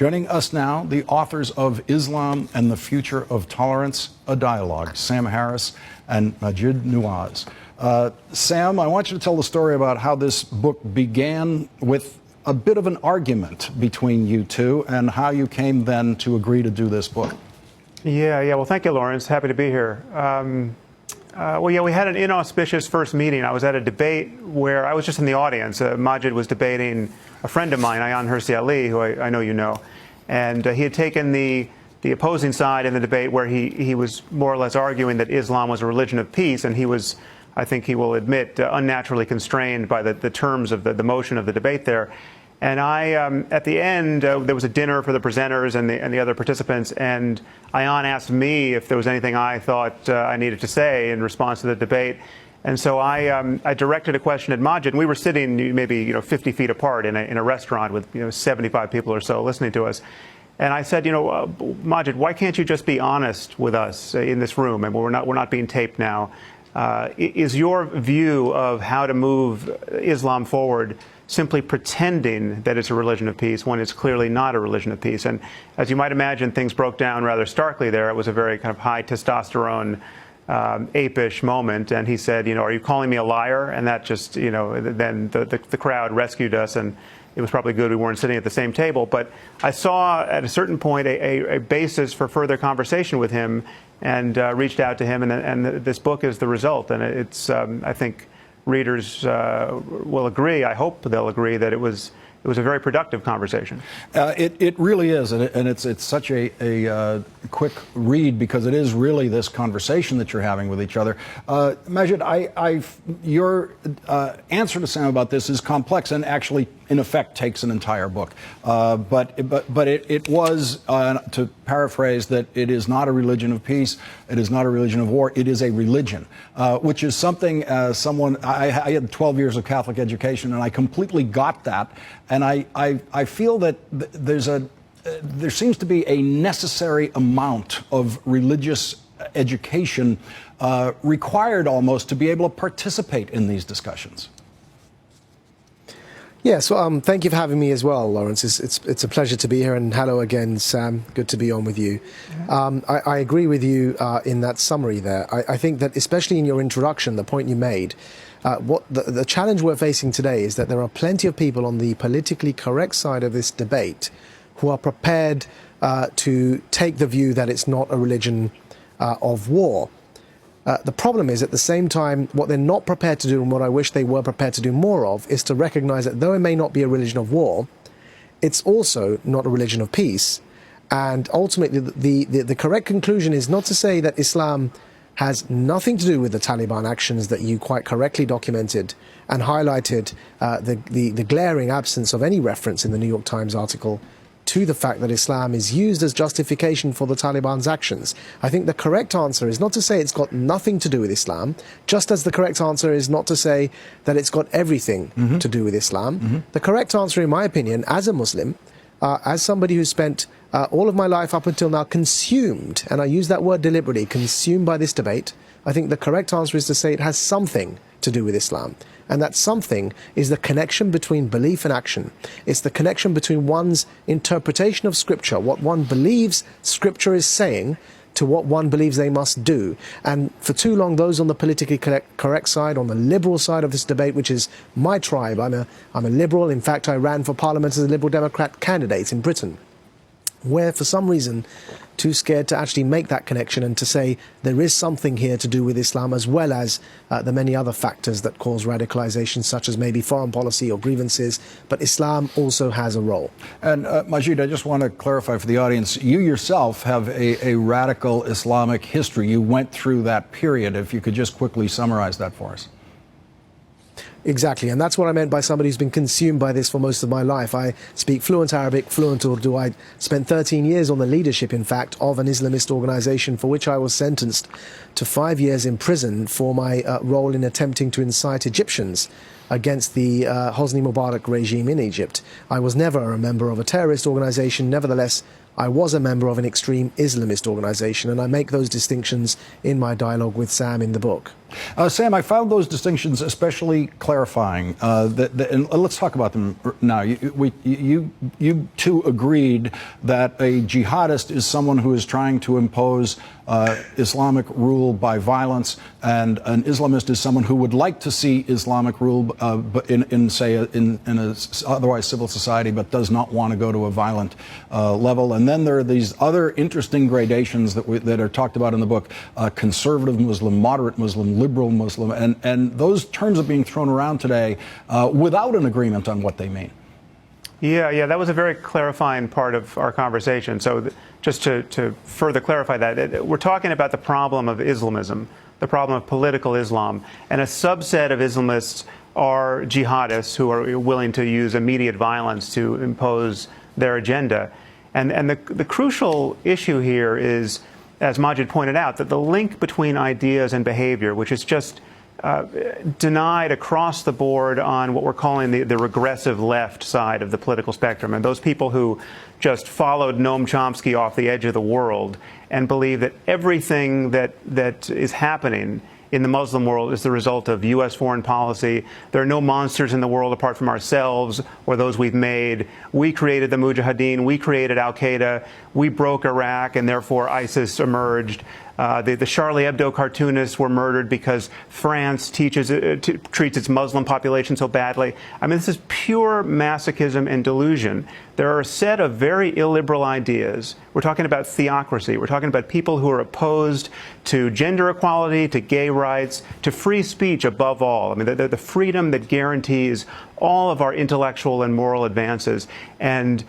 Joining us now, the authors of Islam and the Future of Tolerance, a Dialogue, Sam Harris and Maajid Nawaz. Sam, I want you to tell the story about how this book began with a bit of an argument between you two and how you came then to agree to do this book. Yeah. Well, thank you, Lawrence. Happy to be here. We had an inauspicious first meeting. I was at a debate where I was just in the audience. Maajid was debating a friend of mine, Ayaan Hirsi Ali, who I know you know. And he had taken the opposing side in the debate where he was more or less arguing that Islam was a religion of peace, and he was, I think he will admit, unnaturally constrained by the terms of the motion of the debate there. And at the end, there was a dinner for the presenters and the other participants, and Ayaan asked me if there was anything I thought I needed to say in response to the debate. And so I directed a question at Maajid, and we were sitting maybe 50 feet apart in a restaurant with 75 people or so listening to us. And I said, Maajid, why can't you just be honest with us in this room? And we're not being taped now. Is your view of how to move Islam forward simply pretending that it's a religion of peace when it's clearly not a religion of peace? And as you might imagine, ththings broke down rather starkly there. It was a very kind of high testosterone, apish moment. And he said, are you calling me a liar? And that just, then the crowd rescued us, and it was probably good we weren't sitting at the same table. But I saw at a certain point a basis for further conversation with him, and reached out to him, and this book is the result. And it's, I think readers will agree, I hope they'll agree, that it was a very productive conversation. It really is, and it's such a quick read, because it is really this conversation that you're having with each other. Maajid, your answer to Sam about this is complex and actually, in effect, takes an entire book. But it was, to paraphrase, that it is not a religion of peace, it is not a religion of war, it is a religion, which is something I had 12 years of Catholic education, and I completely got that. And I feel that there seems to be a necessary amount of religious education required almost to be able to participate in these discussions. Yes, well, thank you for having me as well, Lawrence. It's a pleasure to be here, and hello again, Sam. Good to be on with you. I agree with you in that summary there. I think that, especially in your introduction, the point you made, what the challenge we're facing today is that there are plenty of people on the politically correct side of this debate who are prepared to take the view that it's not a religion of war. The problem is, at the same time, what they're not prepared to do, and what I wish they were prepared to do more of, is to recognize that though it may not be a religion of war, it's also not a religion of peace. And ultimately, the correct conclusion is not to say that Islam has nothing to do with the Taliban actions that you quite correctly documented and highlighted, the glaring absence of any reference in the New York Times article to the fact that Islam is used as justification for the Taliban's actions. I think the correct answer is not to say it's got nothing to do with Islam, just as the correct answer is not to say that it's got everything to do with Islam. The correct answer, in my opinion, as a Muslim, as somebody who spent all of my life up until now consumed, and I use that word deliberately, consumed by this debate, I think the correct answer is to say it has something to do with Islam. And that something is the connection between belief and action. It's the connection between one's interpretation of Scripture, what one believes Scripture is saying, to what one believes they must do. And for too long, those on the politically correct side, on the liberal side of this debate, which is my tribe, I'm a liberal. In fact, I ran for Parliament as a Liberal Democrat candidate in Britain, where for some reason too scared to actually make that connection and to say there is something here to do with Islam, as well as the many other factors that cause radicalization, such as maybe foreign policy or grievances. But Islam also has a role. And Maajid, I just want to clarify for the audience, you yourself have a radical Islamic history. You went through that period. If you could just quickly summarize that for us. Exactly, and that's what I meant by somebody who's been consumed by this for most of my life. I speak fluent Arabic, fluent Urdu. I spent 13 years on the leadership, in fact, of an Islamist organization for which I was sentenced to 5 years in prison for my role in attempting to incite Egyptians against the Hosni Mubarak regime in Egypt. I was never a member of a terrorist organization. Nevertheless, I was a member of an extreme Islamist organization, and I make those distinctions in my dialogue with Sam in the book. Sam, I found those distinctions especially clarifying. And let's talk about them now. You two agreed that a jihadist is someone who is trying to impose Islamic rule by violence, and an Islamist is someone who would like to see Islamic rule but in a otherwise civil society, but does not want to go to a violent level. And then there are these other interesting gradations that are talked about in the book: conservative Muslim, moderate Muslim, liberal Muslim, and those terms are being thrown around today without an agreement on what they mean. Yeah, that was a very clarifying part of our conversation. So just to further clarify that, we're talking about the problem of Islamism, the problem of political Islam, and a subset of Islamists are jihadists who are willing to use immediate violence to impose their agenda. And the crucial issue here is, as Maajid pointed out, that the link between ideas and behavior, which is just denied across the board on what we're calling the regressive left side of the political spectrum, and those people who just followed Noam Chomsky off the edge of the world and believe that everything that is happening in the Muslim world is the result of U.S. foreign policy. There are no monsters in the world apart from ourselves or those we've made. We created the Mujahideen. We created Al-Qaeda. We broke Iraq, and therefore ISIS emerged. The Charlie Hebdo cartoonists were murdered because France treats its Muslim population so badly. I mean, this is pure masochism and delusion. There are a set of very illiberal ideas. We're talking about theocracy. We're talking about people who are opposed to gender equality, to gay rights, to free speech above all. I mean, the freedom that guarantees all of our intellectual and moral advances. And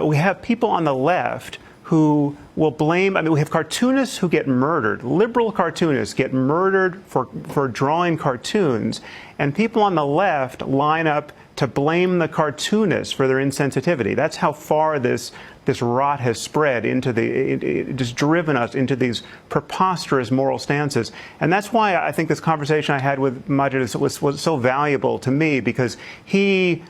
we have people on the left who will blame, I mean, we have cartoonists who get murdered, liberal cartoonists get murdered for drawing cartoons, and people on the left line up to blame the cartoonists for their insensitivity. That's how far this rot has spread into it has driven us into these preposterous moral stances. And that's why I think this conversation I had with Maajid was so valuable to me, because he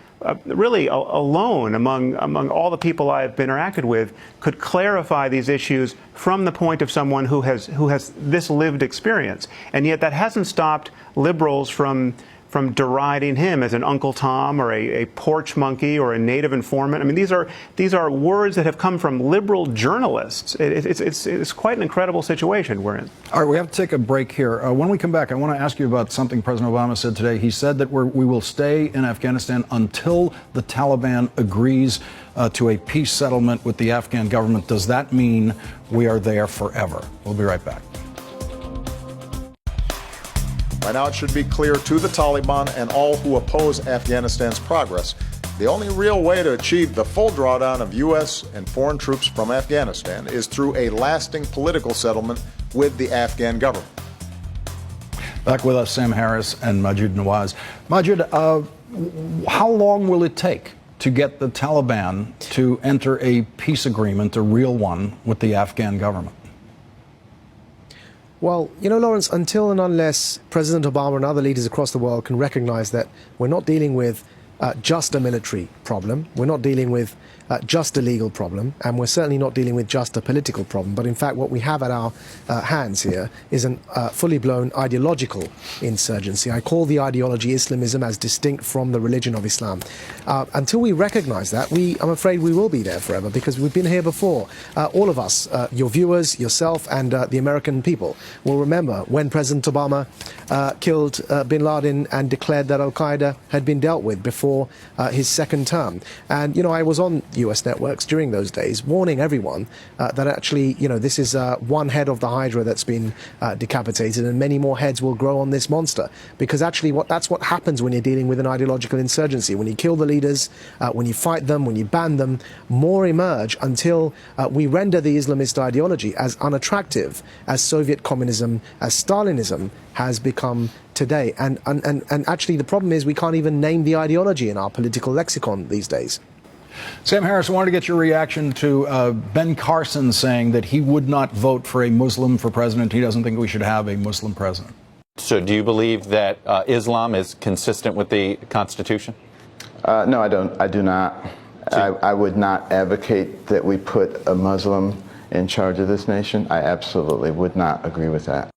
really alone among all the people I've interacted with could clarify these issues from the point of someone who has this lived experience. And yet that hasn't stopped liberals from deriding him as an Uncle Tom or a porch monkey or a native informant. I mean, these are words that have come from liberal journalists. It's quite an incredible situation we're in. All right, we have to take a break here. When we come back, I want to ask you about something President Obama said today. He said that we will stay in Afghanistan until the Taliban agrees to a peace settlement with the Afghan government. Does that mean we are there forever? We'll be right back. By now, it should be clear to the Taliban and all who oppose Afghanistan's progress, the only real way to achieve the full drawdown of U.S. and foreign troops from Afghanistan is through a lasting political settlement with the Afghan government. Back with us, Sam Harris and Maajid Nawaz. Maajid, how long will it take to get the Taliban to enter a peace agreement, a real one, with the Afghan government? Well, you know, Lawrence, until and unless President Obama and other leaders across the world can recognize that we're not dealing with just a military problem, we're not dealing with just a legal problem, and we're certainly not dealing with just a political problem, but in fact what we have at our hands here is a fully blown ideological insurgency. I call the ideology Islamism, as distinct from the religion of Islam. Until we recognize that, I'm afraid we will be there forever, because we've been here before. All of us, your viewers, yourself, and the American people will remember when President Obama killed bin Laden and declared that Al-Qaeda had been dealt with before his second term. And, you know, I was on US networks during those days warning everyone that actually, you know, this is one head of the Hydra that's been decapitated, and many more heads will grow on this monster. Because actually that's what happens when you're dealing with an ideological insurgency. When you kill the leaders, when you fight them, when you ban them, more emerge until we render the Islamist ideology as unattractive as Soviet communism, as Stalinism has become today. And actually the problem is we can't even name the ideology in our political lexicon these days. Sam Harris, I wanted to get your reaction to Ben Carson saying that he would not vote for a Muslim for president. He doesn't think we should have a Muslim president. So do you believe that Islam is consistent with the Constitution? No, I don't. I do not. I would not advocate that we put a Muslim in charge of this nation. I absolutely would not agree with that.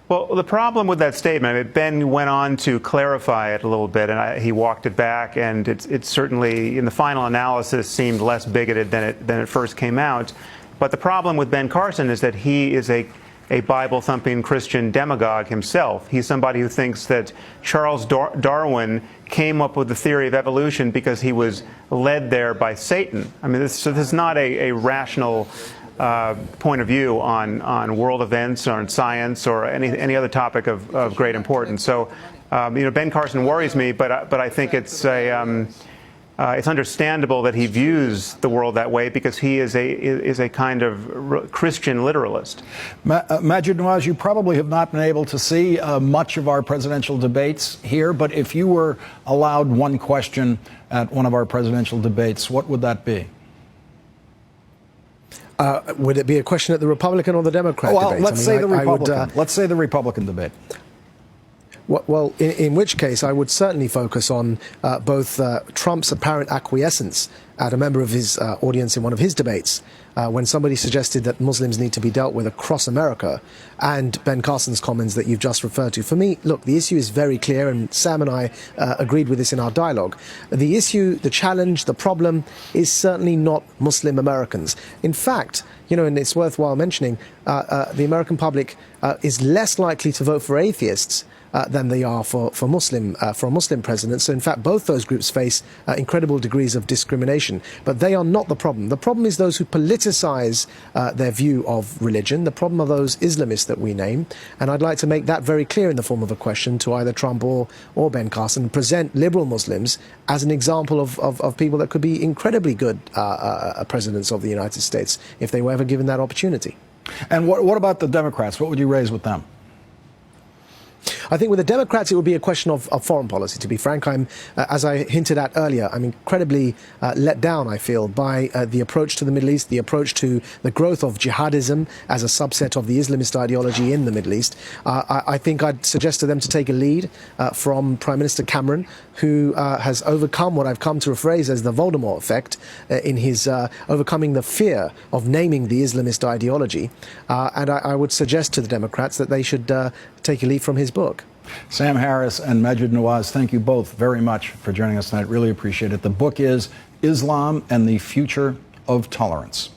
Well, the problem with that statement, Ben went on to clarify it a little bit, and he walked it back, and it certainly, in the final analysis, seemed less bigoted than it first came out. But the problem with Ben Carson is that he is a Bible-thumping Christian demagogue himself. He's somebody who thinks that Charles Darwin came up with the theory of evolution because he was led there by Satan. I mean, this is not a rational point of view on world events, or on science, or any other topic of great importance. So, Ben Carson worries me, but I think it's understandable that he views the world that way, because he is a kind of Christian literalist. Maajid Nawaz, you probably have not been able to see much of our presidential debates here, but if you were allowed one question at one of our presidential debates, what would that be? Would it be a question at the Republican or the Democrat debate? Let's say the Republican. Let's say the Republican debate. Well, in which case, I would certainly focus on both Trump's apparent acquiescence at a member of his audience in one of his debates, when somebody suggested that Muslims need to be dealt with across America, and Ben Carson's comments that you've just referred to. For me, look, the issue is very clear, and Sam and I agreed with this in our dialogue. The issue, the challenge, the problem is certainly not Muslim Americans. In fact, and it's worthwhile mentioning, the American public is less likely to vote for atheists than they are for a Muslim president. So in fact, both those groups face incredible degrees of discrimination. But they are not the problem. The problem is those who politicize their view of religion. The problem are those Islamists that we name. And I'd like to make that very clear in the form of a question to either Trump or Ben Carson. Present liberal Muslims as an example of people that could be incredibly good presidents of the United States if they were ever given that opportunity. And what about the Democrats? What would you raise with them? I think with the Democrats, it would be a question of foreign policy. To be frank, as I hinted at earlier, I'm incredibly let down, I feel, by the approach to the Middle East, the approach to the growth of jihadism as a subset of the Islamist ideology in the Middle East. I think I'd suggest to them to take a lead from Prime Minister Cameron, who has overcome what I've come to rephrase as the Voldemort Effect in his overcoming the fear of naming the Islamist ideology. And I would suggest to the Democrats that they should take a leaf from his book. Sam Harris and Maajid Nawaz, thank you both very much for joining us tonight. Really appreciate it. The book is Islam and the Future of Tolerance.